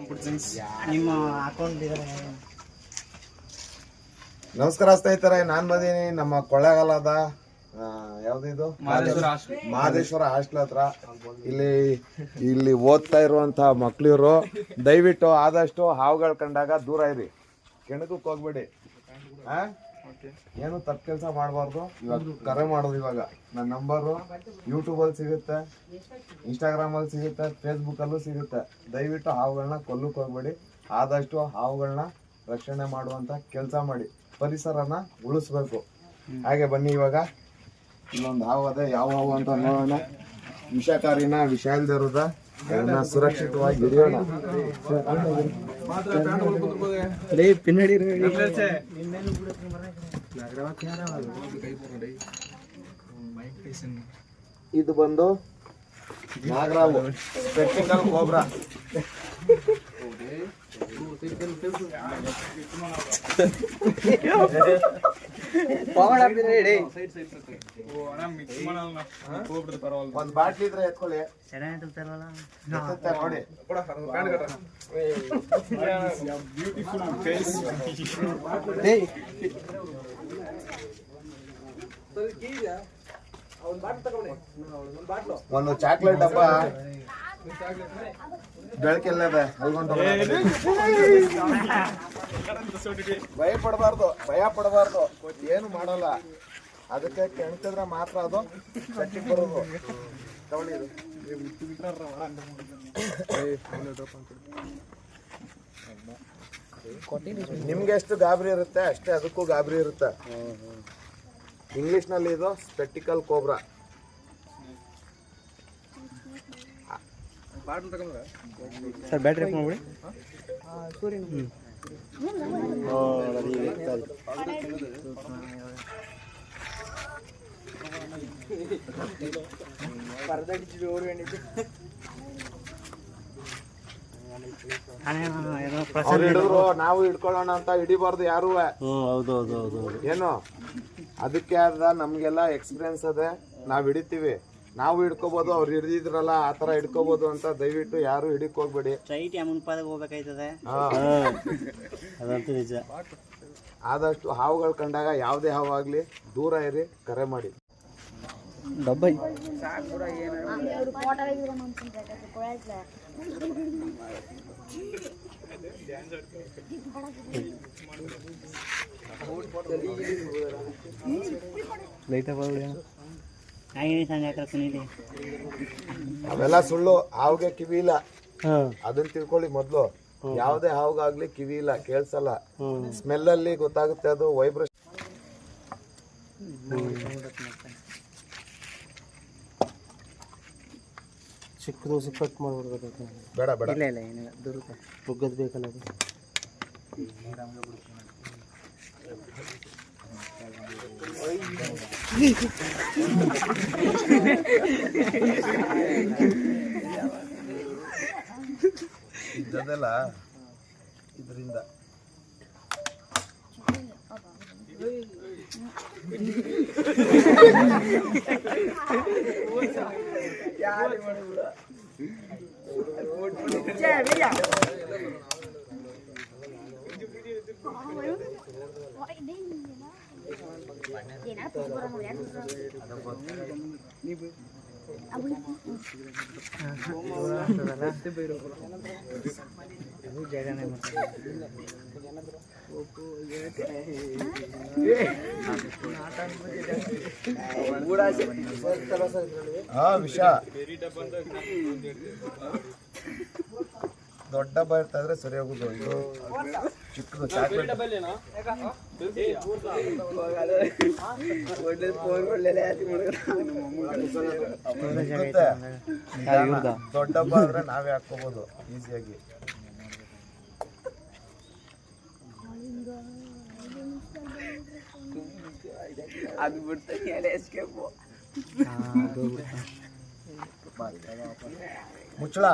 ನಿಮ್ಮ ಅಕೌಂಟ್ ನಮಸ್ಕಾರ ಸ್ನೇಹಿತರೆ, ನಾನ್ ಬಂದೀನಿ ನಮ್ಮ ಕೊಳ್ಳೇಗಾಲದ ಯಾವ್ದಿದು ಮಹದೇಶ್ವರ ಹಾಸ್ಟೆಲ್ ಹತ್ರ. ಇಲ್ಲಿ ಓದ್ತಾ ಇರುವಂತಹ ಮಕ್ಳಿರು ದಯವಿಟ್ಟು ಆದಷ್ಟು ಹಾವುಗಳು ಕಂಡಾಗ ದೂರ ಇರಿ, ಕೆಣಕಕ್ಕೆ ಹೋಗ್ಬೇಡಿ. ಏನು ತಪ್ಪು ಕೆಲಸ ಮಾಡಬಾರ್ದು. ಇವಾಗ ಕರೆ ಮಾಡೋದು, ಇವಾಗ ನನ್ನ ನಂಬರು ಯೂಟ್ಯೂಬಲ್ಲಿ ಸಿಗುತ್ತೆ, ಇನ್ಸ್ಟಾಗ್ರಾಮಲ್ಲಿ ಸಿಗುತ್ತೆ, ಫೇಸ್ಬುಕ್ಕಲ್ಲೂ ಸಿಗುತ್ತೆ. ದಯವಿಟ್ಟು ಹಾವುಗಳನ್ನ ಕೊಲ್ಲಕ್ಕೆ ಹೋಗ್ಬೇಡಿ. ಆದಷ್ಟು ಹಾವುಗಳನ್ನ ರಕ್ಷಣೆ ಮಾಡುವಂತ ಕೆಲಸ ಮಾಡಿ, ಪರಿಸರನ ಉಳಿಸ್ಬೇಕು. ಹಾಗೆ ಬನ್ನಿ, ಇವಾಗ ಇಲ್ಲೊಂದು ಹಾವು ಅದೇ. ಯಾವ ಹಾವು ಅಂತ ನೋಡೋಣ. ವಿಷಕಾರಿನ ವಿಷ ಇಲ್ದಿರೋದ ಅದನ್ನ ಸುರಕ್ಷಿತವಾಗಿ ಹಿಡಿಯೋಣ. ಇದು ಬಂದು ನಾಗರಾವು, ಸ್ಪೆಕ್ಟಿಕಲ್ ಕೋಬ್ರಾ. ಒಂದ್ ಬಾಟ್ಲಿ ಇದ್ರೆ ಎತ್ಕೊಳ್ಳಿ, ನೋಡಿ. ಒಂದು ಚಾಕ್ಲೇಟ್ ಡಬ್ಬ ಬೆಳಕೆಲ್ಲದೆ ಭಯ ಪಡಬಾರ್ದು, ಏನು ಮಾಡಲ್ಲ. ಅದಕ್ಕೆ ಕೆಣಕಿದ್ರೆ ಮಾತ್ರ ಅದು ಚಟ್ಟಿ ಬರೋದು. ತಗೊಳ್ಳಿ, ನಿಮ್ಗೆ ಎಷ್ಟು ಗಾಬರಿ ಇರುತ್ತೆ ಅಷ್ಟೇ ಅದಕ್ಕೂ ಗಾಬರಿ ಇರುತ್ತೆ. ಇಂಗ್ಲಿಷ್ ನಲ್ಲಿ ಇದು ಸ್ಪೆಕ್ಟಿಕಲ್ ಕೋಬ್ರಾ. ಸರ್ ಬ್ಯಾಟ್ರಿ ಮಾಡ್ಬಿಡಿ. ಹಿಡಿದ್ರು ನಾವು ಹಿಡ್ಕೊಳ್ಳೋಣ ಅಂತ ಹಿಡಿಬಾರ್ದು ಯಾರು. ಏನು ಅದಕ್ಕೆ ಆದ ನಮ್ಗೆಲ್ಲ ಎಕ್ಸ್ಪೀರಿಯನ್ಸ್ ಅದೇ. ನಾವ್ ಹಿಡಿತೀವಿ, ನಾವು ಹಿಡ್ಕೋಬಹುದು. ಅವ್ರು ಹಿಡಿದಿದ್ರಲ್ಲ ಆತರ ಹಿಡ್ಕೋಬಹುದು ಅಂತ ದಯವಿಟ್ಟು ಯಾರು ಹಿಡಿಕ್ ಹೋಗ್ಬೇಡಿ. ಅದಂತೂ ನಿಜ. ಆದಷ್ಟು ಹಾವುಗಳು ಕಂಡಾಗ ಯಾವುದೇ ಹಾವು ಆಗ್ಲಿ ದೂರ ಇರಿ, ಕರೆ ಮಾಡಿ. ಡಬ್ಬೈ ಅವೆಲ್ಲ ಸುಳ್ಳು. ಹಾವಿಗೆ ಕಿವಿ ಇಲ್ಲ, ಅದನ್ನ ತಿಳ್ಕೊಳ್ಳಿ ಮೊದ್ಲು. ಯಾವುದೇ ಹಾವುಗಾಗ್ಲಿ ಕಿವಿ ಇಲ್ಲ, ಕೇಳ್ಸಲ್ಲ. ಸ್ಮೆಲ್ ಅಲ್ಲಿ ಗೊತ್ತಾಗುತ್ತೆ, ಅದು ವೈಬ್ರೇಷನ್. ಚಿಕ್ಕದು ಕಟ್ ಮಾಡ್ಬಿಡ್ಬೇಕು. ಬೇಡ ಮುಗ್ಗದ್ ಬೇಕಲ್ಲ ಅದು. ಇದ್ದದೆಲ್ಲ ಇದರಿಂದ ವಿಷ. ದೊಡ್ಡ ಡಬ್ಬ ಇರ್ತಾ ಇದ್ರೆ ಸರಿ ಹೋಗುದು. ಇದು ಚಿಕ್ಕದು ಚಾಕ್ಲೇಟ್. ದೊಡ್ಡ ಡಬ್ಬ ಆದ್ರೆ ನಾವೇ ಹಾಕೋಬಹುದು ಈಸಿಯಾಗಿ. ಅದು ಬಿಡ್ತಾರೆ ಮುಚ್ಚಳ.